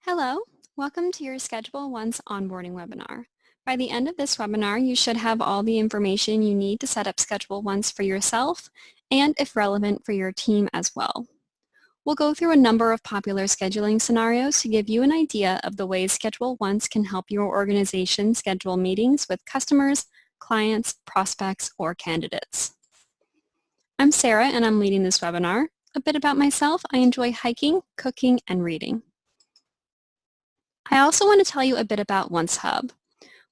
Hello, welcome to your ScheduleOnce onboarding webinar. By the end of this webinar, you should have all the information you need to set up ScheduleOnce for yourself and, if relevant, for your team as well. We'll go through a number of popular scheduling scenarios to give you an idea of the ways ScheduleOnce can help your organization schedule meetings with customers, clients, prospects, or candidates. I'm Sarah and I'm leading this webinar. A bit about myself, I enjoy hiking, cooking, and reading. I also want to tell you a bit about OnceHub.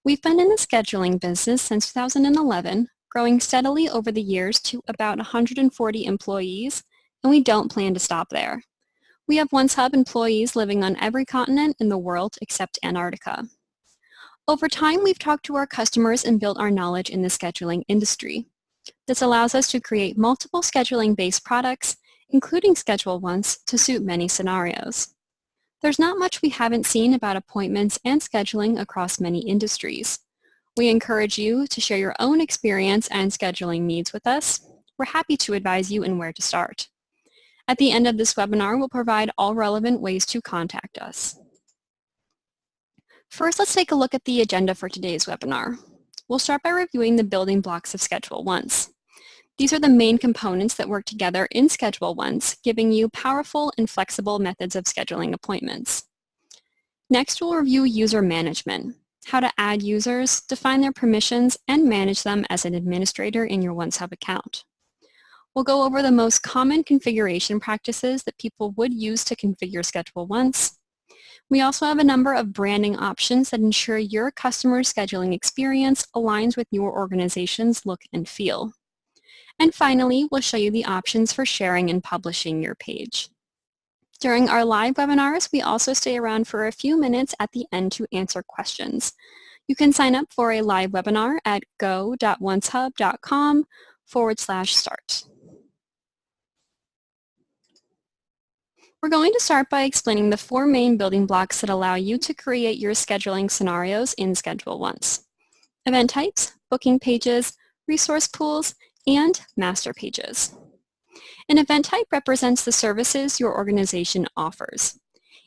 We've been in the scheduling business since 2011, growing steadily over the years to about 140 employees, and we don't plan to stop there. We have OnceHub employees living on every continent in the world except Antarctica. Over time, we've talked to our customers and built our knowledge in the scheduling industry. This allows us to create multiple scheduling-based products, including ScheduleOnce, to suit many scenarios. There's not much we haven't seen about appointments and scheduling across many industries. We encourage you to share your own experience and scheduling needs with us. We're happy to advise you in where to start. At the end of this webinar, we'll provide all relevant ways to contact us. First, let's take a look at the agenda for today's webinar. We'll start by reviewing the building blocks of ScheduleOnce. These are the main components that work together in ScheduleOnce, giving you powerful and flexible methods of scheduling appointments. Next, we'll review user management, how to add users, define their permissions, and manage them as an administrator in your OnceHub account. We'll go over the most common configuration practices that people would use to configure ScheduleOnce. We also have a number of branding options that ensure your customer scheduling experience aligns with your organization's look and feel. And finally, we'll show you the options for sharing and publishing your page. During our live webinars, we also stay around for a few minutes at the end to answer questions. You can sign up for a live webinar at go.oncehub.com/start. We're going to start by explaining the four main building blocks that allow you to create your scheduling scenarios in ScheduleOnce: event types, booking pages, resource pools, and master pages. An event type represents the services your organization offers.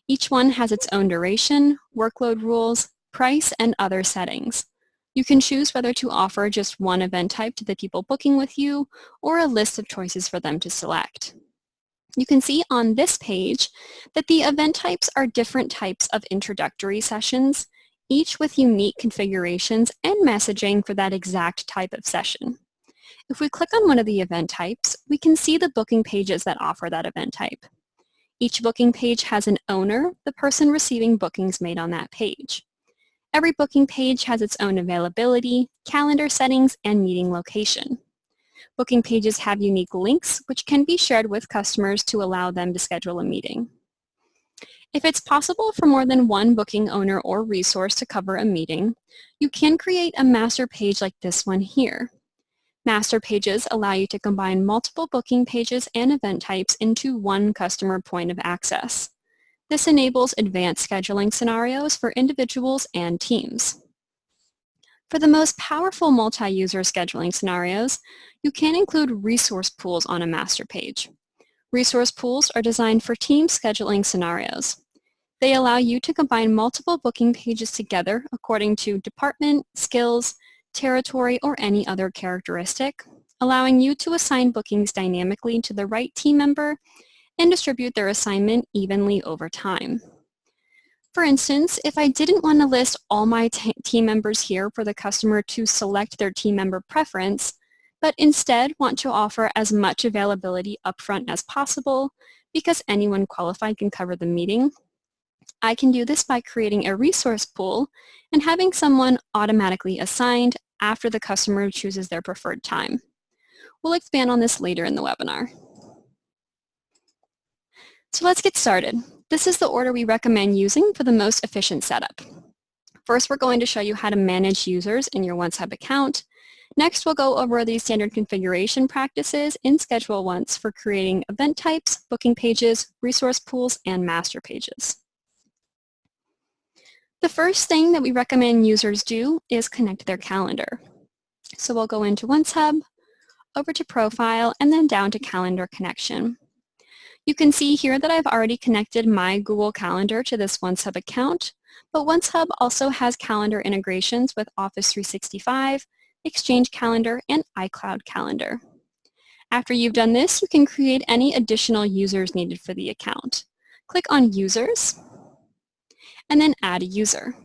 Each one has its own duration, workload rules, price, and other settings. You can choose whether to offer just one event type to the people booking with you or a list of choices for them to select. You can see on this page that the event types are different types of introductory sessions, each with unique configurations and messaging for that exact type of session. If we click on one of the event types, we can see the booking pages that offer that event type. Each booking page has an owner, the person receiving bookings made on that page. Every booking page has its own availability, calendar settings, and meeting location. Booking pages have unique links, which can be shared with customers to allow them to schedule a meeting. If it's possible for more than one booking owner or resource to cover a meeting, you can create a master page like this one here. Master pages allow you to combine multiple booking pages and event types into one customer point of access. This enables advanced scheduling scenarios for individuals and teams. For the most powerful multi-user scheduling scenarios, you can include resource pools on a master page. Resource pools are designed for team scheduling scenarios. They allow you to combine multiple booking pages together according to department, skills, territory, or any other characteristic, allowing you to assign bookings dynamically to the right team member and distribute their assignment evenly over time. For instance, if I didn't want to list all my team members here for the customer to select their team member preference, but instead want to offer as much availability upfront as possible because anyone qualified can cover the meeting, I can do this by creating a resource pool and having someone automatically assigned after the customer chooses their preferred time. We'll expand on this later in the webinar. So let's get started. This is the order we recommend using for the most efficient setup. First, we're going to show you how to manage users in your OnceHub account. Next, we'll go over the standard configuration practices in ScheduleOnce for creating event types, booking pages, resource pools, and master pages. The first thing that we recommend users do is connect their calendar. So we'll go into OnceHub, over to Profile, and then down to Calendar Connection. You can see here that I've already connected my Google Calendar to this OnceHub account, but OnceHub also has calendar integrations with Office 365, Exchange Calendar, and iCloud Calendar. After you've done this, you can create any additional users needed for the account. Click on Users, and then Add a User.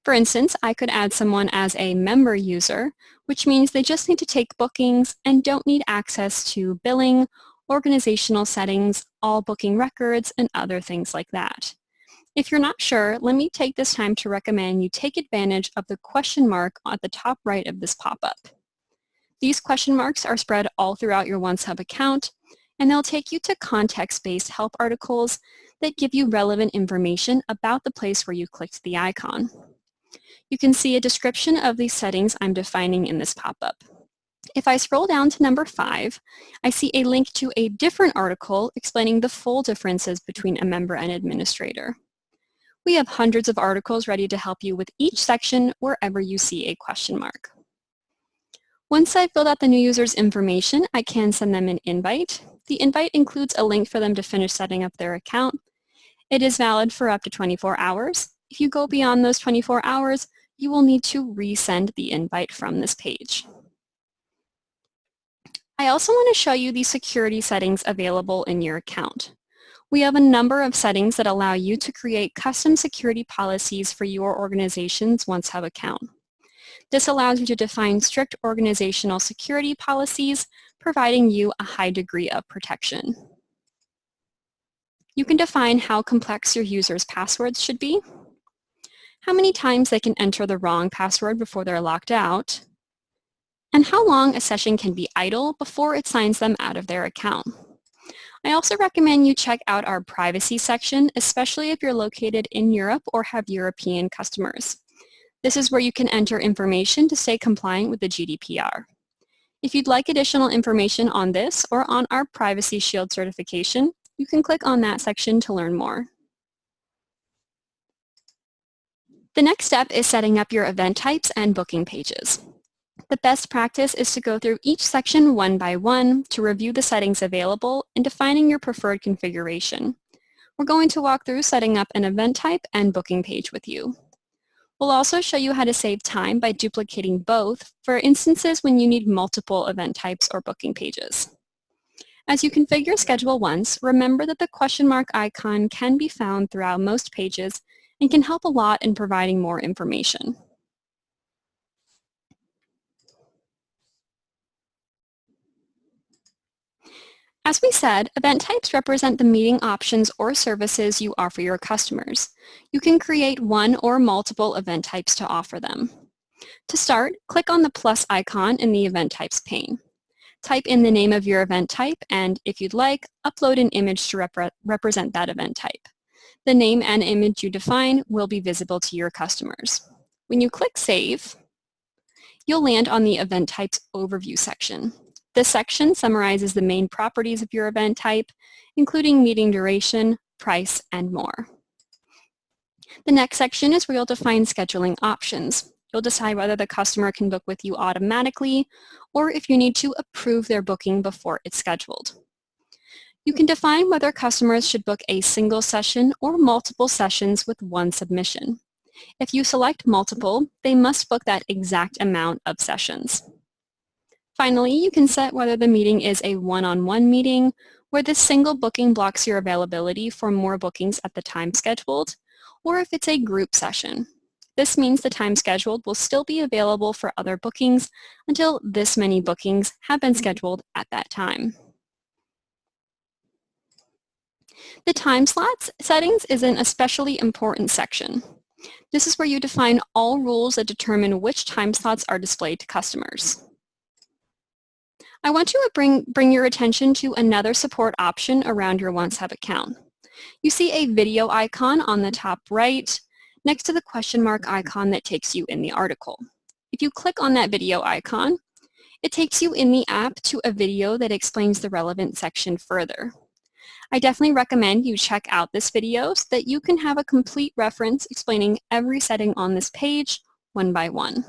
For instance, I could add someone as a member user, which means they just need to take bookings and don't need access to billing, organizational settings, all booking records, and other things like that. If you're not sure, let me take this time to recommend you take advantage of the question mark at the top right of this pop-up. These question marks are spread all throughout your OnceHub account, and they'll take you to context-based help articles that give you relevant information about the place where you clicked the icon. You can see a description of these settings I'm defining in this pop-up. If I scroll down to number 5, I see a link to a different article explaining the full differences between a member and administrator. We have hundreds of articles ready to help you with each section wherever you see a question mark. Once I've filled out the new user's information, I can send them an invite. The invite includes a link for them to finish setting up their account. It is valid for up to 24 hours. If you go beyond those 24 hours, you will need to resend the invite from this page. I also want to show you the security settings available in your account. We have a number of settings that allow you to create custom security policies for your organization's OnceHub account. This allows you to define strict organizational security policies, providing you a high degree of protection. You can define how complex your users' passwords should be, how many times they can enter the wrong password before they're locked out, and how long a session can be idle before it signs them out of their account. I also recommend you check out our privacy section, especially if you're located in Europe or have European customers. This is where you can enter information to stay compliant with the GDPR. If you'd like additional information on this or on our Privacy Shield certification, you can click on that section to learn more. The next step is setting up your event types and booking pages. The best practice is to go through each section one by one to review the settings available and defining your preferred configuration. We're going to walk through setting up an event type and booking page with you. We'll also show you how to save time by duplicating both for instances when you need multiple event types or booking pages. As you configure ScheduleOnce, remember that the question mark icon can be found throughout most pages and can help a lot in providing more information. As we said, event types represent the meeting options or services you offer your customers. You can create one or multiple event types to offer them. To start, click on the plus icon in the Event Types pane. Type in the name of your event type and, if you'd like, upload an image to represent that event type. The name and image you define will be visible to your customers. When you click Save, you'll land on the Event Types Overview section. This section summarizes the main properties of your event type, including meeting duration, price, and more. The next section is where you'll define scheduling options. You'll decide whether the customer can book with you automatically or if you need to approve their booking before it's scheduled. You can define whether customers should book a single session or multiple sessions with one submission. If you select multiple, they must book that exact amount of sessions. Finally, you can set whether the meeting is a one-on-one meeting, where this single booking blocks your availability for more bookings at the time scheduled, or if it's a group session. This means the time scheduled will still be available for other bookings until this many bookings have been scheduled at that time. The time slots settings is an especially important section. This is where you define all rules that determine which time slots are displayed to customers. I want to bring your attention to another support option around your OnceHub account. You see a video icon on the top right next to the question mark icon that takes you in the article. If you click on that video icon, it takes you in the app to a video that explains the relevant section further. I definitely recommend you check out this video so that you can have a complete reference explaining every setting on this page one by one.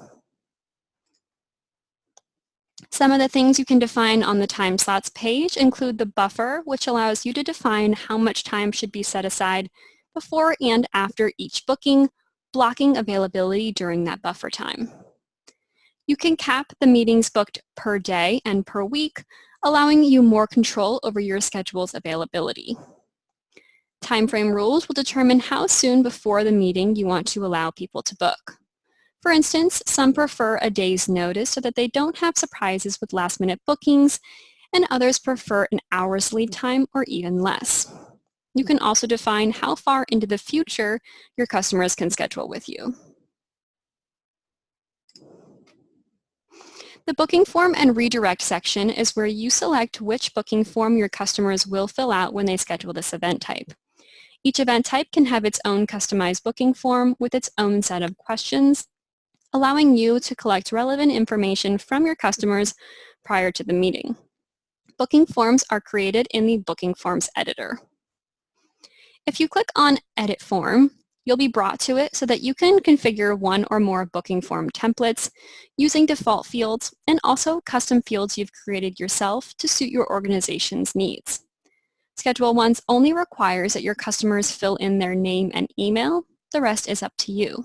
Some of the things you can define on the time slots page include the buffer, which allows you to define how much time should be set aside before and after each booking, blocking availability during that buffer time. You can cap the meetings booked per day and per week, allowing you more control over your schedule's availability. Timeframe rules will determine how soon before the meeting you want to allow people to book. For instance, some prefer a day's notice so that they don't have surprises with last-minute bookings, and others prefer an hour's lead time or even less. You can also define how far into the future your customers can schedule with you. The booking form and redirect section is where you select which booking form your customers will fill out when they schedule this event type. Each event type can have its own customized booking form with its own set of questions, allowing you to collect relevant information from your customers prior to the meeting. Booking forms are created in the Booking Forms editor. If you click on Edit Form, you'll be brought to it so that you can configure one or more booking form templates using default fields and also custom fields you've created yourself to suit your organization's needs. ScheduleOnce only requires that your customers fill in their name and email. The rest is up to you.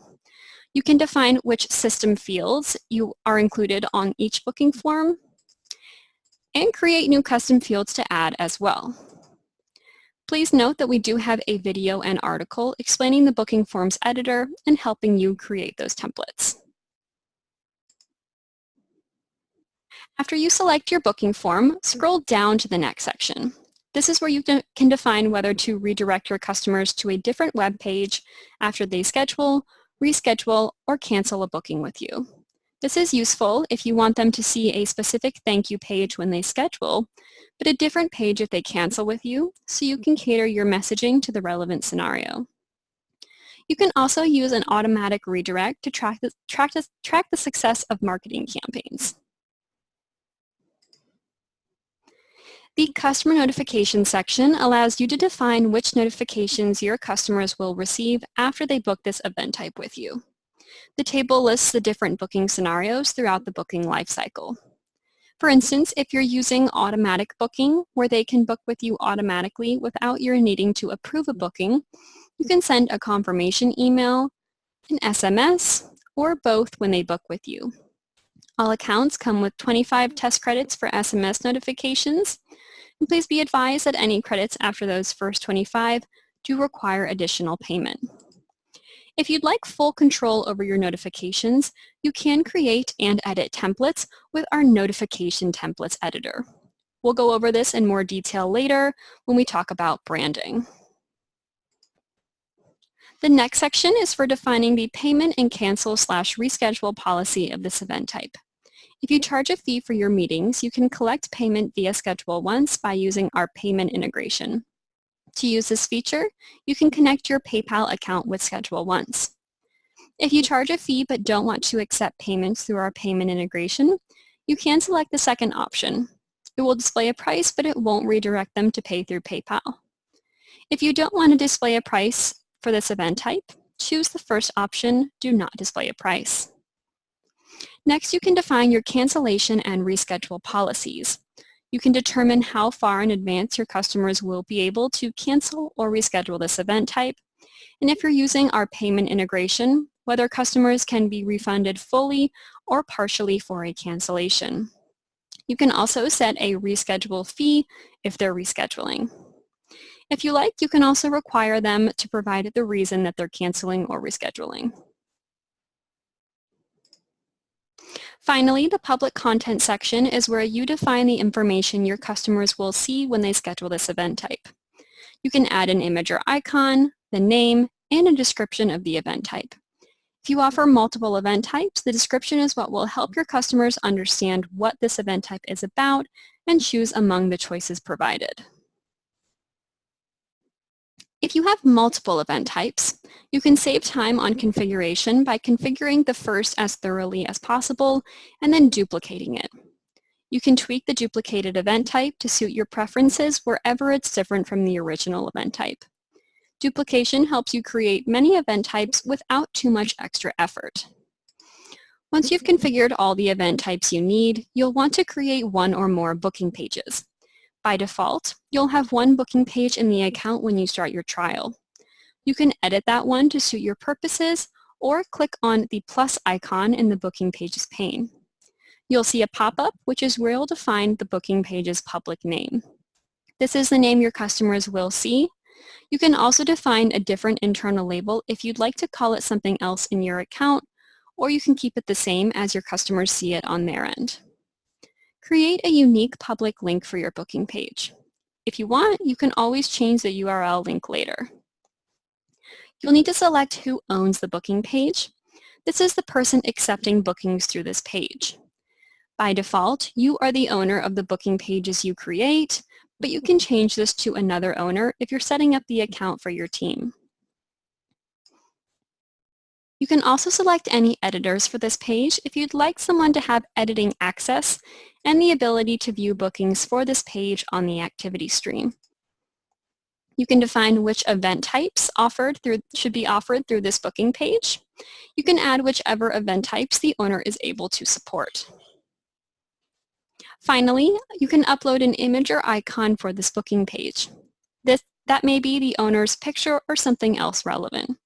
You can define which system fields you are included on each booking form and create new custom fields to add as well. Please note that we do have a video and article explaining the Booking Forms editor and helping you create those templates. After you select your booking form, scroll down to the next section. This is where you can define whether to redirect your customers to a different web page after they schedule, reschedule, or cancel a booking with you. This is useful if you want them to see a specific thank you page when they schedule, but a different page if they cancel with you, so you can cater your messaging to the relevant scenario. You can also use an automatic redirect to track the success of marketing campaigns. The Customer Notification section allows you to define which notifications your customers will receive after they book this event type with you. The table lists the different booking scenarios throughout the booking lifecycle. For instance, if you're using automatic booking, where they can book with you automatically without your needing to approve a booking, you can send a confirmation email, an SMS, or both when they book with you. All accounts come with 25 test credits for SMS notifications, and please be advised that any credits after those first 25 do require additional payment. If you'd like full control over your notifications, you can create and edit templates with our Notification Templates editor. We'll go over this in more detail later when we talk about branding. The next section is for defining the payment and cancel/reschedule policy of this event type. If you charge a fee for your meetings, you can collect payment via ScheduleOnce by using our payment integration. To use this feature, you can connect your PayPal account with ScheduleOnce. If you charge a fee but don't want to accept payments through our payment integration, you can select the second option. It will display a price, but it won't redirect them to pay through PayPal. If you don't want to display a price for this event type, choose the first option, Do Not Display a Price. Next, you can define your cancellation and reschedule policies. You can determine how far in advance your customers will be able to cancel or reschedule this event type, and if you're using our payment integration, whether customers can be refunded fully or partially for a cancellation. You can also set a reschedule fee if they're rescheduling. If you like, you can also require them to provide the reason that they're canceling or rescheduling. Finally, the public content section is where you define the information your customers will see when they schedule this event type. You can add an image or icon, the name, and a description of the event type. If you offer multiple event types, the description is what will help your customers understand what this event type is about and choose among the choices provided. If you have multiple event types, you can save time on configuration by configuring the first as thoroughly as possible and then duplicating it. You can tweak the duplicated event type to suit your preferences wherever it's different from the original event type. Duplication helps you create many event types without too much extra effort. Once you've configured all the event types you need, you'll want to create one or more booking pages. By default, you'll have one booking page in the account when you start your trial. You can edit that one to suit your purposes or click on the plus icon in the booking pages pane. You'll see a pop-up which is where you'll define the booking page's public name. This is the name your customers will see. You can also define a different internal label if you'd like to call it something else in your account, or you can keep it the same as your customers see it on their end. Create a unique public link for your booking page. If you want, you can always change the URL link later. You'll need to select who owns the booking page. This is the person accepting bookings through this page. By default, you are the owner of the booking pages you create, but you can change this to another owner if you're setting up the account for your team. You can also select any editors for this page if you'd like someone to have editing access and the ability to view bookings for this page on the activity stream. You can define which event types should be offered through this booking page. You can add whichever event types the owner is able to support. Finally, you can upload an image or icon for this booking page. That may be the owner's picture or something else relevant.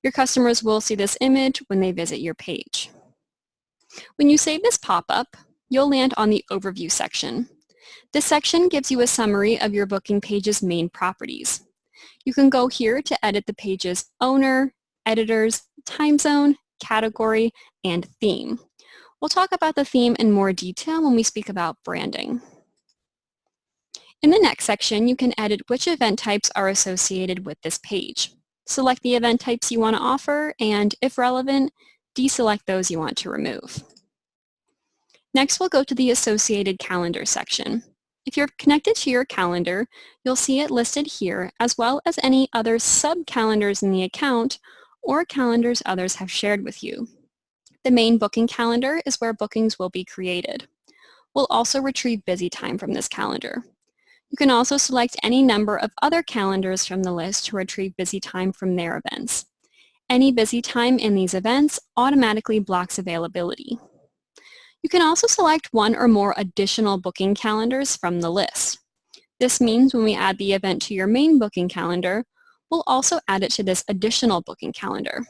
Your customers will see this image when they visit your page. When you save this pop-up, you'll land on the Overview section. This section gives you a summary of your booking page's main properties. You can go here to edit the page's owner, editors, time zone, category, and theme. We'll talk about the theme in more detail when we speak about branding. In the next section, you can edit which event types are associated with this page. Select the event types you want to offer, and if relevant, deselect those you want to remove. Next, we'll go to the Associated Calendar section. If you're connected to your calendar, you'll see it listed here, as well as any other sub-calendars in the account or calendars others have shared with you. The main booking calendar is where bookings will be created. We'll also retrieve busy time from this calendar. You can also select any number of other calendars from the list to retrieve busy time from their events. Any busy time in these events automatically blocks availability. You can also select one or more additional booking calendars from the list. This means when we add the event to your main booking calendar, we'll also add it to this additional booking calendar.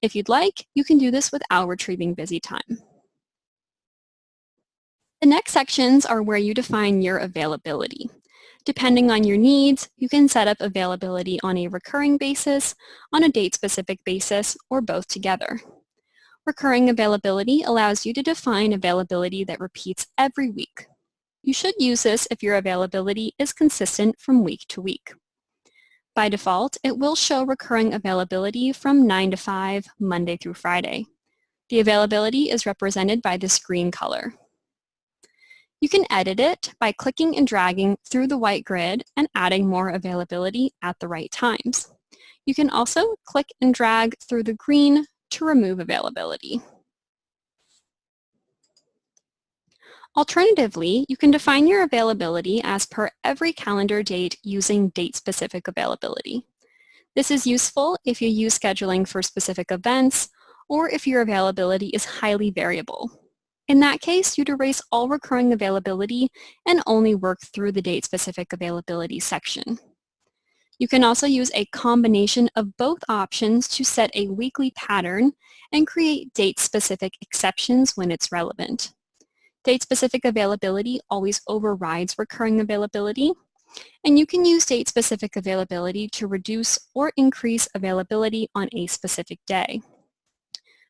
If you'd like, you can do this without retrieving busy time. The next sections are where you define your availability. Depending on your needs, you can set up availability on a recurring basis, on a date-specific basis, or both together. Recurring availability allows you to define availability that repeats every week. You should use this if your availability is consistent from week to week. By default, it will show recurring availability from 9 to 5, Monday through Friday. The availability is represented by this green color. You can edit it by clicking and dragging through the white grid and adding more availability at the right times. You can also click and drag through the green to remove availability. Alternatively, you can define your availability as per every calendar date using date-specific availability. This is useful if you use scheduling for specific events or if your availability is highly variable. In that case, you'd erase all recurring availability and only work through the date-specific availability section. You can also use a combination of both options to set a weekly pattern and create date-specific exceptions when it's relevant. Date-specific availability always overrides recurring availability, and you can use date-specific availability to reduce or increase availability on a specific day.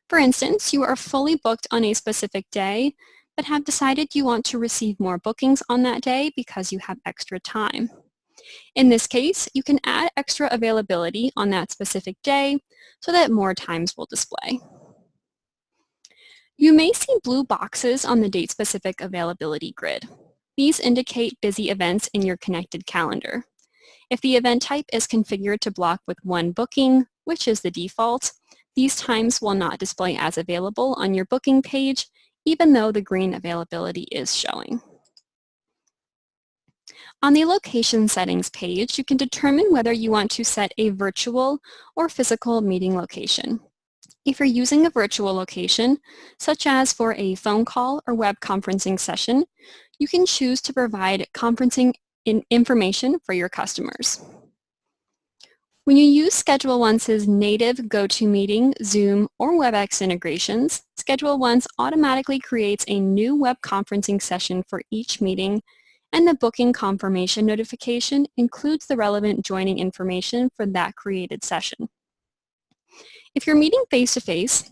For instance, you are fully booked on a specific day, but have decided you want to receive more bookings on that day because you have extra time. In this case, you can add extra availability on that specific day so that more times will display. You may see blue boxes on the date-specific availability grid. These indicate busy events in your connected calendar. If the event type is configured to block with one booking, which is the default, these times will not display as available on your booking page, even though the green availability is showing. On the Location Settings page, you can determine whether you want to set a virtual or physical meeting location. If you're using a virtual location, such as for a phone call or web conferencing session, you can choose to provide conferencing information for your customers. When you use ScheduleOnce's native GoToMeeting, Zoom, or WebEx integrations, ScheduleOnce automatically creates a new web conferencing session for each meeting, and the booking confirmation notification includes the relevant joining information for that created session. If you're meeting face-to-face,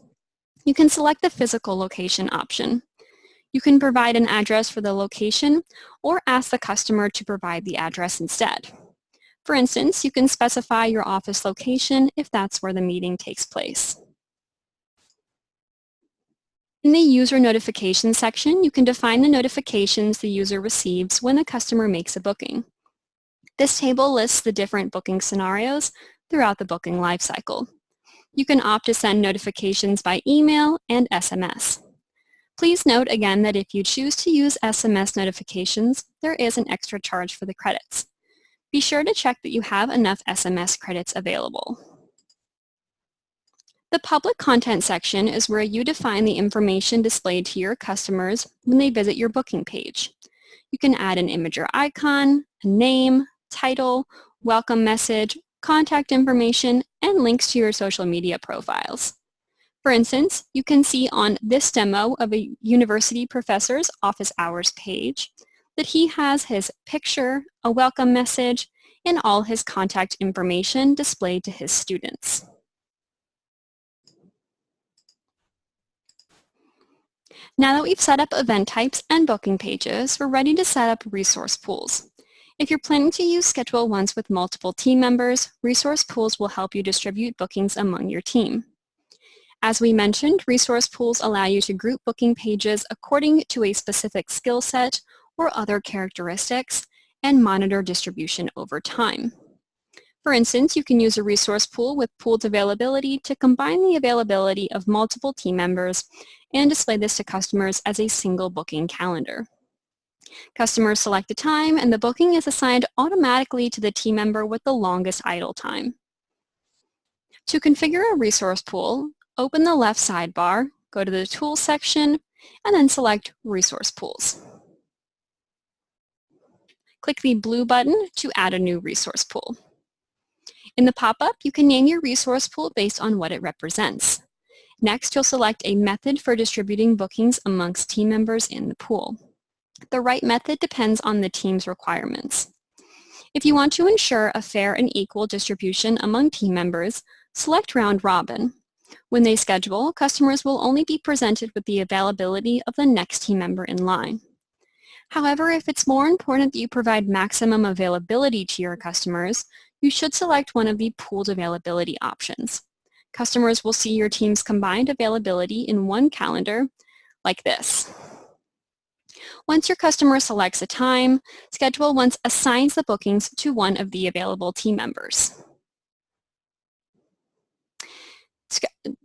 you can select the physical location option. You can provide an address for the location or ask the customer to provide the address instead. For instance, you can specify your office location if that's where the meeting takes place. In the user notification section, you can define the notifications the user receives when the customer makes a booking. This table lists the different booking scenarios throughout the booking lifecycle. You can opt to send notifications by email and SMS. Please note again that if you choose to use SMS notifications, there is an extra charge for the credits. Be sure to check that you have enough SMS credits available. The public content section is where you define the information displayed to your customers when they visit your booking page. You can add an image or icon, a name, title, welcome message, contact information, and links to your social media profiles. For instance, you can see on this demo of a university professor's office hours page that he has his picture, a welcome message, and all his contact information displayed to his students. Now that we've set up event types and booking pages, we're ready to set up resource pools. If you're planning to use ScheduleOnce with multiple team members, resource pools will help you distribute bookings among your team. As we mentioned, resource pools allow you to group booking pages according to a specific skill set or other characteristics and monitor distribution over time. For instance, you can use a resource pool with pooled availability to combine the availability of multiple team members and display this to customers as a single booking calendar. Customers select a time and the booking is assigned automatically to the team member with the longest idle time. To configure a resource pool, open the left sidebar, go to the Tools section, and then select Resource Pools. Click the blue button to add a new resource pool. In the pop-up, you can name your resource pool based on what it represents. Next, you'll select a method for distributing bookings amongst team members in the pool. The right method depends on the team's requirements. If you want to ensure a fair and equal distribution among team members, select Round Robin. When they schedule, customers will only be presented with the availability of the next team member in line. However, if it's more important that you provide maximum availability to your customers, you should select one of the pooled availability options. Customers will see your team's combined availability in one calendar, like this. Once your customer selects a time, ScheduleOnce assigns the bookings to one of the available team members.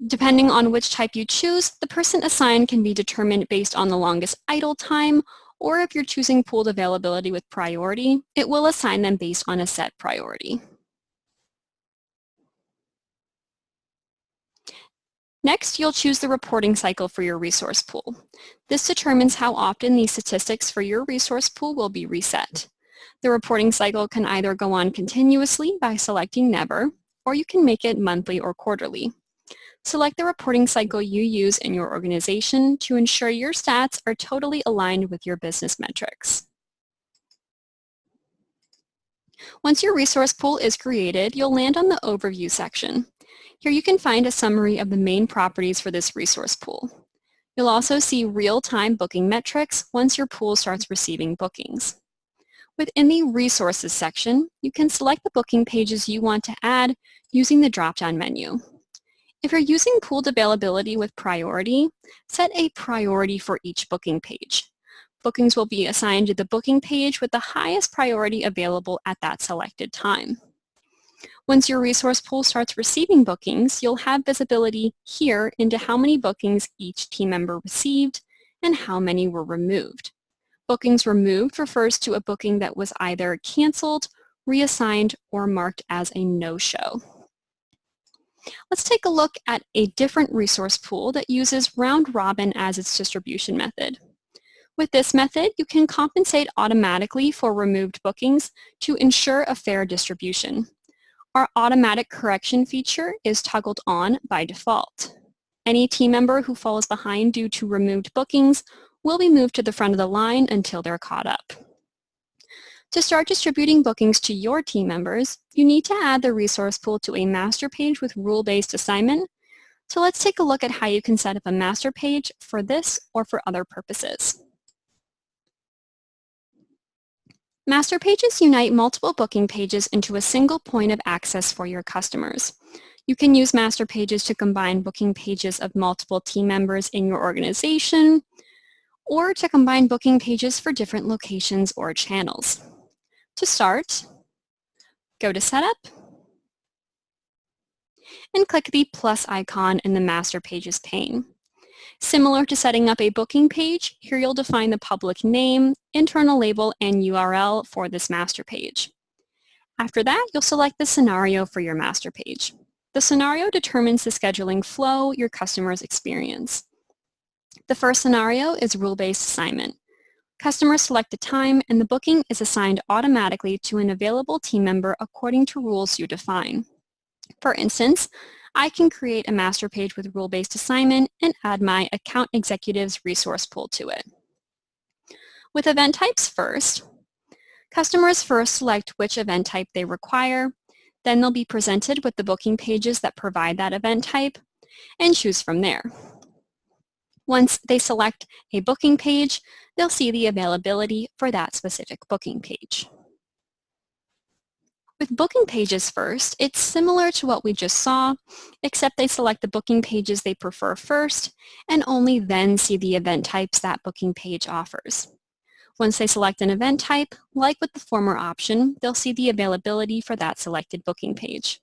Depending on which type you choose, the person assigned can be determined based on the longest idle time, or if you're choosing pooled availability with priority, it will assign them based on a set priority. Next, you'll choose the reporting cycle for your resource pool. This determines how often the statistics for your resource pool will be reset. The reporting cycle can either go on continuously by selecting Never, or you can make it monthly or quarterly. Select the reporting cycle you use in your organization to ensure your stats are totally aligned with your business metrics. Once your resource pool is created, you'll land on the Overview section. Here you can find a summary of the main properties for this resource pool. You'll also see real-time booking metrics once your pool starts receiving bookings. Within the Resources section, you can select the booking pages you want to add using the drop-down menu. If you're using pooled availability with priority, set a priority for each booking page. Bookings will be assigned to the booking page with the highest priority available at that selected time. Once your resource pool starts receiving bookings, you'll have visibility here into how many bookings each team member received and how many were removed. Bookings removed refers to a booking that was either canceled, reassigned, or marked as a no-show. Let's take a look at a different resource pool that uses round robin as its distribution method. With this method, you can compensate automatically for removed bookings to ensure a fair distribution. Our automatic correction feature is toggled on by default. Any team member who falls behind due to removed bookings will be moved to the front of the line until they're caught up. To start distributing bookings to your team members, you need to add the resource pool to a master page with rule-based assignment. So let's take a look at how you can set up a master page for this or for other purposes. Master pages unite multiple booking pages into a single point of access for your customers. You can use master pages to combine booking pages of multiple team members in your organization, or to combine booking pages for different locations or channels. To start, go to Setup and click the plus icon in the Master Pages pane. Similar to setting up a booking page, here you'll define the public name, internal label, and URL for this master page. After that, you'll select the scenario for your master page. The scenario determines the scheduling flow your customers experience. The first scenario is rule-based assignment. Customers select a time and the booking is assigned automatically to an available team member according to rules you define. For instance, I can create a master page with rule-based assignment and add my account executive's resource pool to it. With event types first, customers first select which event type they require, then they'll be presented with the booking pages that provide that event type, and choose from there. Once they select a booking page, they'll see the availability for that specific booking page. With booking pages first, it's similar to what we just saw, except they select the booking pages they prefer first and only then see the event types that booking page offers. Once they select an event type, like with the former option, they'll see the availability for that selected booking page.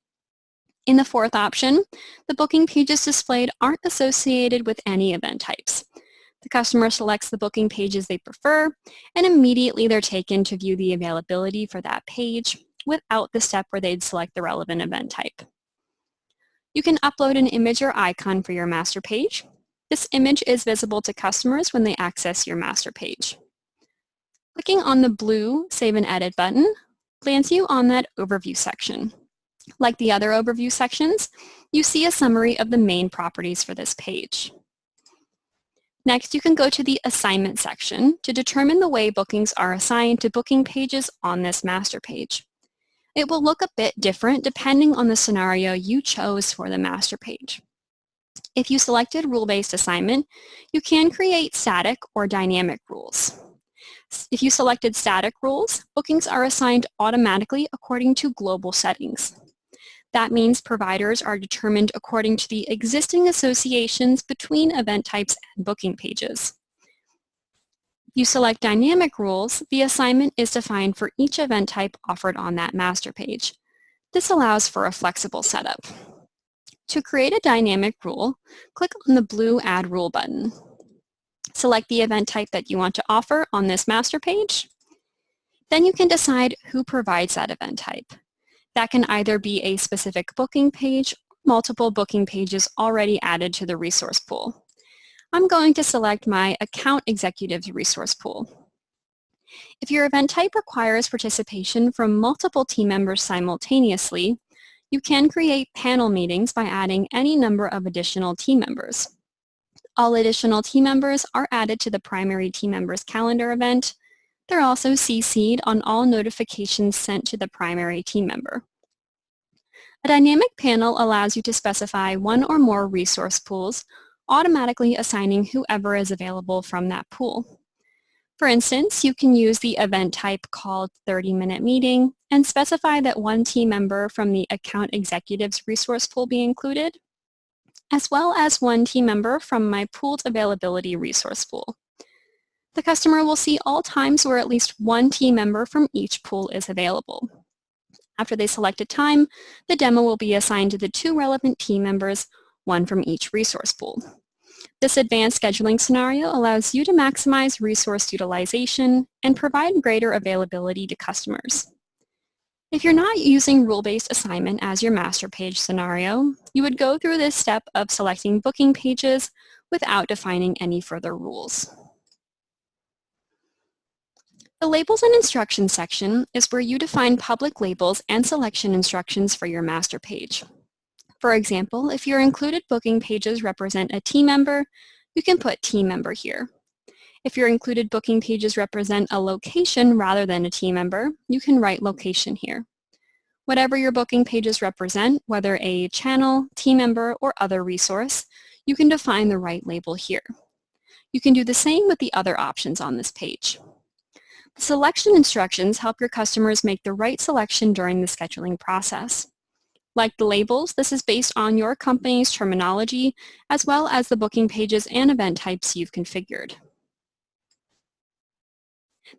In the fourth option, the booking pages displayed aren't associated with any event types. The customer selects the booking pages they prefer, and immediately they're taken to view the availability for that page without the step where they'd select the relevant event type. You can upload an image or icon for your master page. This image is visible to customers when they access your master page. Clicking on the blue Save and Edit button lands you on that overview section. Like the other overview sections, you see a summary of the main properties for this page. Next, you can go to the Assignment section to determine the way bookings are assigned to booking pages on this master page. It will look a bit different depending on the scenario you chose for the master page. If you selected rule-based assignment, you can create static or dynamic rules. If you selected static rules, bookings are assigned automatically according to global settings. That means providers are determined according to the existing associations between event types and booking pages. If you select dynamic rules, the assignment is defined for each event type offered on that master page. This allows for a flexible setup. To create a dynamic rule, click on the blue Add Rule button. Select the event type that you want to offer on this master page. Then you can decide who provides that event type. That can either be a specific booking page or multiple booking pages already added to the resource pool. I'm going to select my account executive's resource pool. If your event type requires participation from multiple team members simultaneously, you can create panel meetings by adding any number of additional team members. All additional team members are added to the primary team members calendar event. They're also CC'd on all notifications sent to the primary team member. A dynamic panel allows you to specify one or more resource pools, automatically assigning whoever is available from that pool. For instance, you can use the event type called 30-minute meeting and specify that one team member from the account executive's resource pool be included, as well as one team member from my pooled availability resource pool. The customer will see all times where at least one team member from each pool is available. After they select a time, the demo will be assigned to the two relevant team members, one from each resource pool. This advanced scheduling scenario allows you to maximize resource utilization and provide greater availability to customers. If you're not using rule-based assignment as your master page scenario, you would go through this step of selecting booking pages without defining any further rules. The Labels and Instructions section is where you define public labels and selection instructions for your master page. For example, if your included booking pages represent a team member, you can put team member here. If your included booking pages represent a location rather than a team member, you can write location here. Whatever your booking pages represent, whether a channel, team member, or other resource, you can define the right label here. You can do the same with the other options on this page. The selection instructions help your customers make the right selection during the scheduling process. Like the labels, this is based on your company's terminology, as well as the booking pages and event types you've configured.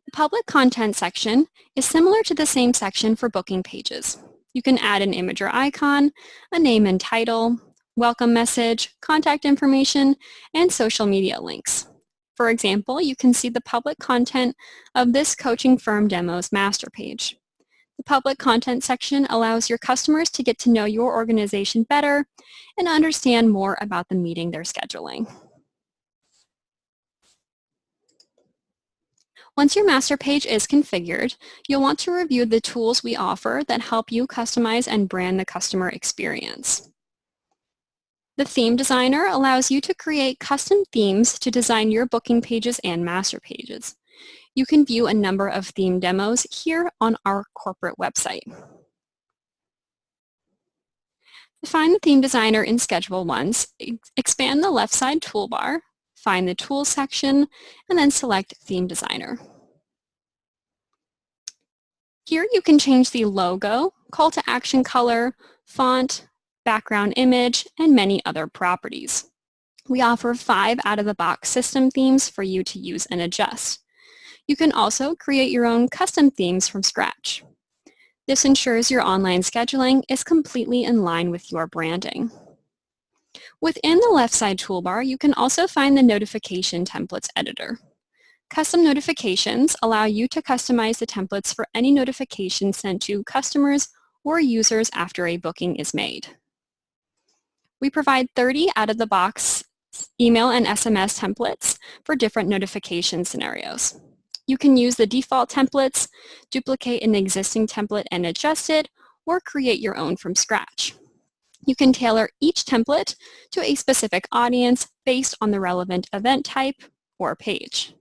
The public content section is similar to the same section for booking pages. You can add an image or icon, a name and title, welcome message, contact information, and social media links. For example, you can see the public content of this coaching firm demo's master page. The public content section allows your customers to get to know your organization better and understand more about the meeting they're scheduling. Once your master page is configured, you'll want to review the tools we offer that help you customize and brand the customer experience. The Theme Designer allows you to create custom themes to design your booking pages and master pages. You can view a number of theme demos here on our corporate website. To find the Theme Designer in ScheduleOnce, expand the left side toolbar, find the Tools section, and then select Theme Designer. Here you can change the logo, call to action color, font, background image, and many other properties. We offer 5 out-of-the-box system themes for you to use and adjust. You can also create your own custom themes from scratch. This ensures your online scheduling is completely in line with your branding. Within the left side toolbar, you can also find the Notification Templates editor. Custom notifications allow you to customize the templates for any notification sent to customers or users after a booking is made. We provide 30 out-of-the-box email and SMS templates for different notification scenarios. You can use the default templates, duplicate an existing template and adjust it, or create your own from scratch. You can tailor each template to a specific audience based on the relevant event type or page.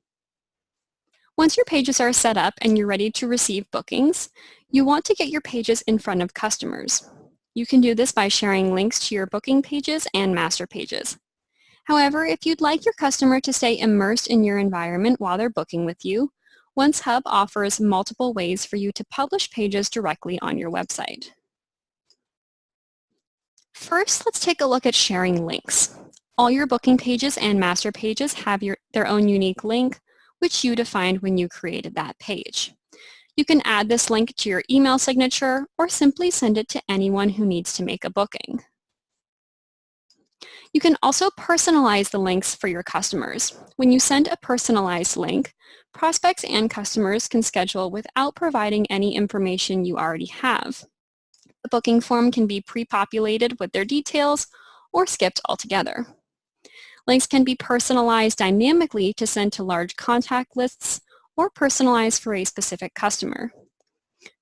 Once your pages are set up and you're ready to receive bookings, you want to get your pages in front of customers. You can do this by sharing links to your booking pages and master pages. However, if you'd like your customer to stay immersed in your environment while they're booking with you, OnceHub offers multiple ways for you to publish pages directly on your website. First, let's take a look at sharing links. All your booking pages and master pages have their own unique link, which you defined when you created that page. You can add this link to your email signature or simply send it to anyone who needs to make a booking. You can also personalize the links for your customers. When you send a personalized link, prospects and customers can schedule without providing any information you already have. The booking form can be pre-populated with their details or skipped altogether. Links can be personalized dynamically to send to large contact lists or personalized for a specific customer.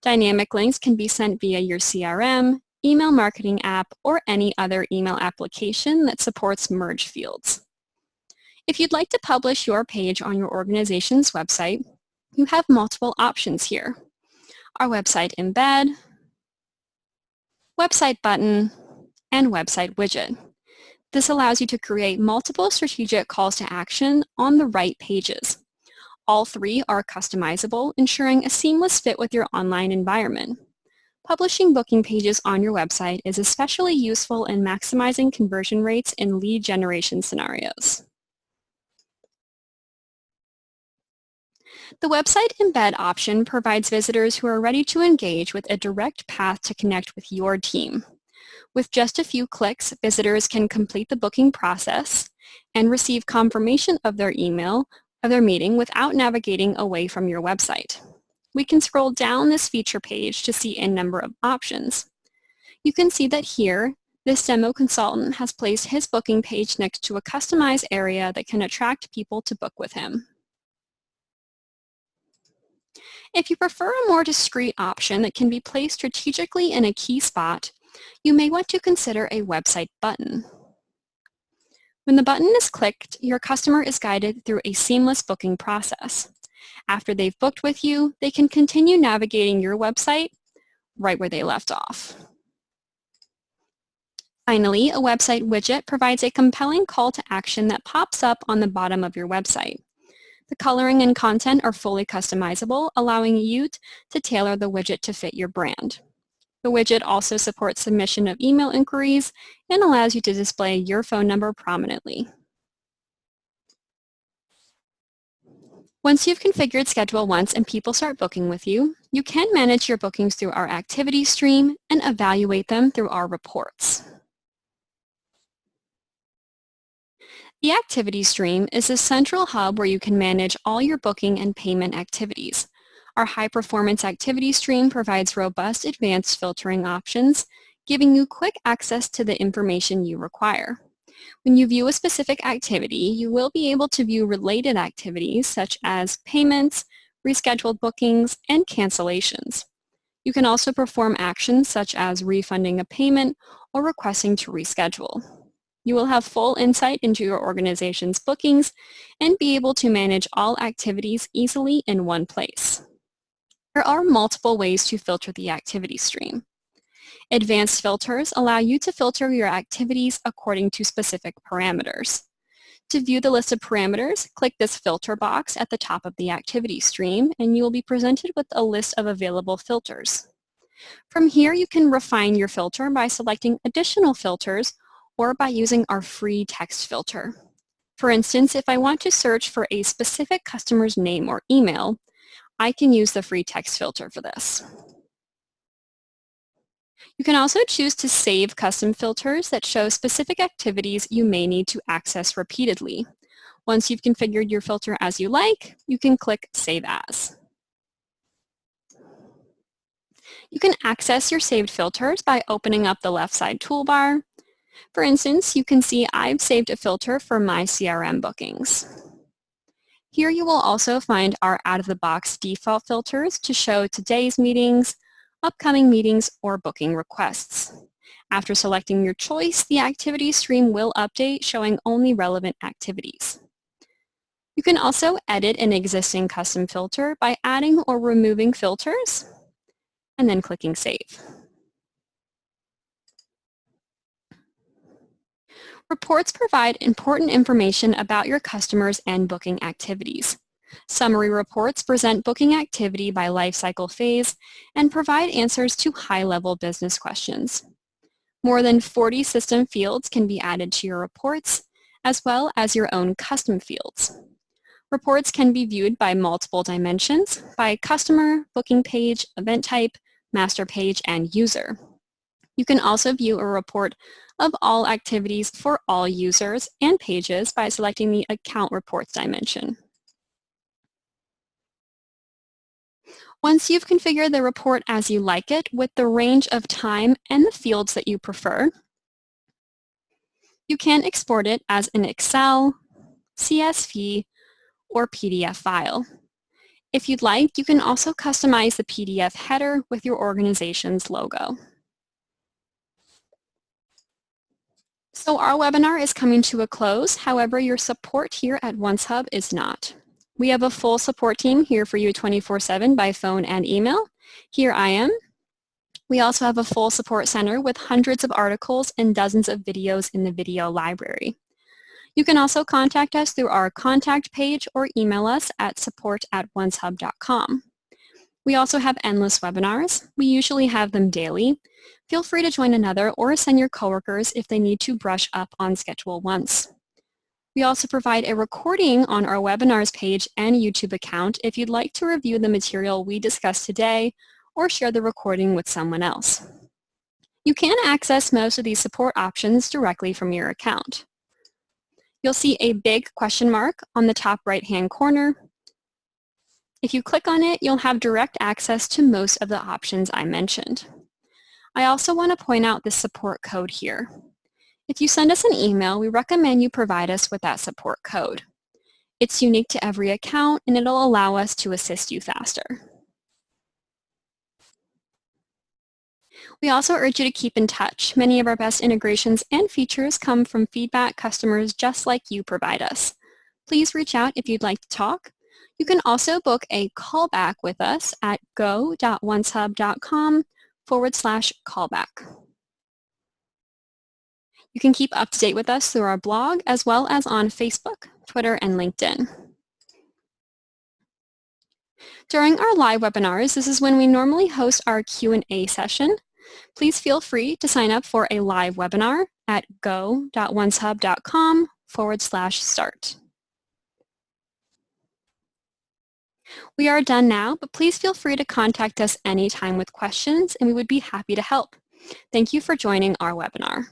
Dynamic links can be sent via your CRM, email marketing app, or any other email application that supports merge fields. If you'd like to publish your page on your organization's website, you have multiple options here. Our website embed, website button, and website widget. This allows you to create multiple strategic calls to action on the right pages. All 3 are customizable, ensuring a seamless fit with your online environment. Publishing booking pages on your website is especially useful in maximizing conversion rates in lead generation scenarios. The website embed option provides visitors who are ready to engage with a direct path to connect with your team. With just a few clicks, visitors can complete the booking process and receive confirmation of their meeting without navigating away from your website. we can scroll down this feature page to see a number of options. You can see that here, this demo consultant has placed his booking page next to a customized area that can attract people to book with him. If you prefer a more discreet option that can be placed strategically in a key spot, you may want to consider a website button. When the button is clicked, your customer is guided through a seamless booking process. After they've booked with you, they can continue navigating your website right where they left off. Finally, a website widget provides a compelling call to action that pops up on the bottom of your website. The coloring and content are fully customizable, allowing you to tailor the widget to fit your brand. The widget also supports submission of email inquiries and allows you to display your phone number prominently. Once you've configured ScheduleOnce and people start booking with you, you can manage your bookings through our activity stream and evaluate them through our reports. The activity stream is a central hub where you can manage all your booking and payment activities. Our high-performance activity stream provides robust advanced filtering options, giving you quick access to the information you require. When you view a specific activity, you will be able to view related activities such as payments, rescheduled bookings, and cancellations. You can also perform actions such as refunding a payment or requesting to reschedule. You will have full insight into your organization's bookings and be able to manage all activities easily in one place. There are multiple ways to filter the activity stream. Advanced filters allow you to filter your activities according to specific parameters. To view the list of parameters, click this filter box at the top of the activity stream, and you will be presented with a list of available filters. From here, you can refine your filter by selecting additional filters or by using our free text filter. For instance, if I want to search for a specific customer's name or email, I can use the free text filter for this. You can also choose to save custom filters that show specific activities you may need to access repeatedly. Once you've configured your filter as you like, you can click Save As. You can access your saved filters by opening up the left side toolbar. For instance, you can see I've saved a filter for my CRM bookings. Here you will also find our out-of-the-box default filters to show today's meetings, upcoming meetings, or booking requests. After selecting your choice, the activity stream will update, showing only relevant activities. You can also edit an existing custom filter by adding or removing filters, and then clicking Save. Reports provide important information about your customers and booking activities. Summary reports present booking activity by life cycle phase and provide answers to high-level business questions. More than 40 system fields can be added to your reports, as well as your own custom fields. Reports can be viewed by multiple dimensions, by customer, booking page, event type, master page, and user. You can also view a report of all activities for all users and pages by selecting the Account Reports dimension. Once you've configured the report as you like it with the range of time and the fields that you prefer, you can export it as an Excel, CSV, or PDF file. If you'd like, you can also customize the PDF header with your organization's logo. So our webinar is coming to a close. However, your support here at OnceHub is not. We have a full support team here for you 24/7 by phone and email. Here I am. We also have a full support center with hundreds of articles and dozens of videos in the video library. You can also contact us through our contact page or email us at support@oncehub.com. We also have endless webinars. We usually have them daily. Feel free to join another or send your coworkers if they need to brush up on ScheduleOnce. We also provide a recording on our webinars page and YouTube account if you'd like to review the material we discussed today or share the recording with someone else. You can access most of these support options directly from your account. You'll see a big question mark on the top right-hand corner. If you click on it, you'll have direct access to most of the options I mentioned. I also want to point out this support code here. If you send us an email, we recommend you provide us with that support code. It's unique to every account, and it'll allow us to assist you faster. We also urge you to keep in touch. Many of our best integrations and features come from feedback customers just like you provide us. Please reach out if you'd like to talk. You can also book a callback with us at go.oncehub.com/callback. You can keep up to date with us through our blog as well as on Facebook, Twitter, and LinkedIn. During our live webinars, this is when we normally host our Q&A session. Please feel free to sign up for a live webinar at go.oncehub.com/start. We are done now, but please feel free to contact us anytime with questions, and we would be happy to help. Thank you for joining our webinar.